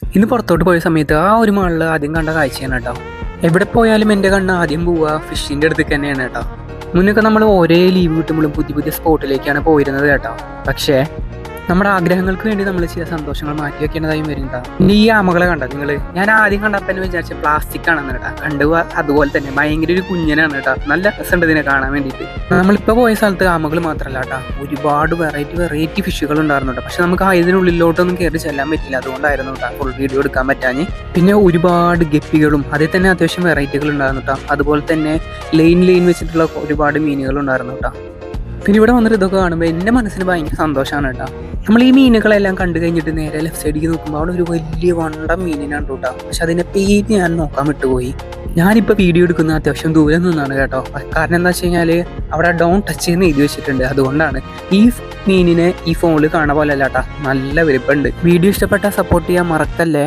ഇന്ന് പുറത്തോട്ട് പോയ സമയത്ത് ആ ഒരു മാളിൽ ആദ്യം കണ്ട കാഴ്ചയാണ് കേട്ടോ. എവിടെ പോയാലും എൻ്റെ കണ്ണ് ആദ്യം പോവുക ഫിഷിൻ്റെ അടുത്തേക്ക് തന്നെയാണ് കേട്ടോ. മുന്നൊക്കെ നമ്മൾ ഒരേ ലീവ് കിട്ടുമ്പോഴും പുതിയ പുതിയ സ്പോട്ടിലേക്കാണ് പോയിരുന്നത് കേട്ടോ. പക്ഷേ നമ്മുടെ ആഗ്രഹങ്ങൾക്ക് വേണ്ടി നമ്മൾ ചില സന്തോഷങ്ങൾ മാറ്റി വെക്കേണ്ടതായും വരുന്നുണ്ടാ. ഇനി ഈ ആമകളെ കണ്ട നിങ്ങൾ, ഞാൻ ആദ്യം കണ്ടപ്പോൾ തന്നെ വിചാരിച്ച പ്ലാസ്റ്റിക് ആണെന്ന് കേട്ടോ. അതുപോലെ തന്നെ ഭയങ്കര ഒരു കുഞ്ഞനാണ് കേട്ടോ. നല്ല രസമുണ്ട് ഇതിനെ കാണാൻ വേണ്ടിയിട്ട്. നമ്മളിപ്പോൾ പോയ സ്ഥലത്ത് ആമകൾ മാത്രമല്ല കേട്ടോ, ഒരുപാട് വെറൈറ്റി ഫിഷുകൾ ഉണ്ടായിരുന്നു കേട്ടോ. പക്ഷെ നമുക്ക് ഇതിനുള്ളിലോട്ടൊന്നും കയറി ചെല്ലാൻ പറ്റില്ല. അതുകൊണ്ടായിരുന്നു കേട്ടോ ഫുൾ വീഡിയോ എടുക്കാൻ പറ്റാഞ്ഞ്. പിന്നെ ഒരുപാട് ഗപ്പികളും അതിൽ തന്നെ അത്യാവശ്യം വെറൈറ്റികൾ ഉണ്ടായിരുന്നു കേട്ടോ. അതുപോലെ തന്നെ ലൈൻ വെച്ചിട്ടുള്ള ഒരുപാട് മീനുകൾ ഉണ്ടായിരുന്നു കേട്ടോ. പിന്നെ ഇവിടെ വന്നിട്ട് ഇതൊക്കെ കാണുമ്പോൾ എൻ്റെ മനസ്സിന് ഭയങ്കര സന്തോഷമാണ് കേട്ടോ. നമ്മൾ ഈ മീനുകളെല്ലാം കണ്ടു കഴിഞ്ഞിട്ട് നേരെ ലെഫ്റ്റ് സൈഡിലേക്ക് നോക്കുമ്പോൾ അവിടെ ഒരു വലിയ വണ്ടം മീനിനാണ് കേട്ടോ. പക്ഷെ അതിൻ്റെ പേര് ഞാൻ നോക്കാൻ വിട്ടുപോയി. ഞാനിപ്പോൾ വീഡിയോ എടുക്കുന്ന അത്യാവശ്യം ദൂരം നിന്നാണ് കേട്ടോ. കാരണം എന്താ വെച്ച് കഴിഞ്ഞാൽ അവിടെ ഡോണ്ട് ടച്ച് എന്ന് എഴുതി വെച്ചിട്ടുണ്ട്. അതുകൊണ്ടാണ് ഈ മീനിനെ ഈ ഫോണിൽ കാണാൻ പോലെ അല്ല കേട്ടോ, നല്ല വലിപ്പമുണ്ട്. വീഡിയോ ഇഷ്ടപ്പെട്ടാൽ സപ്പോർട്ട് ചെയ്യാൻ മറക്കല്ലേ.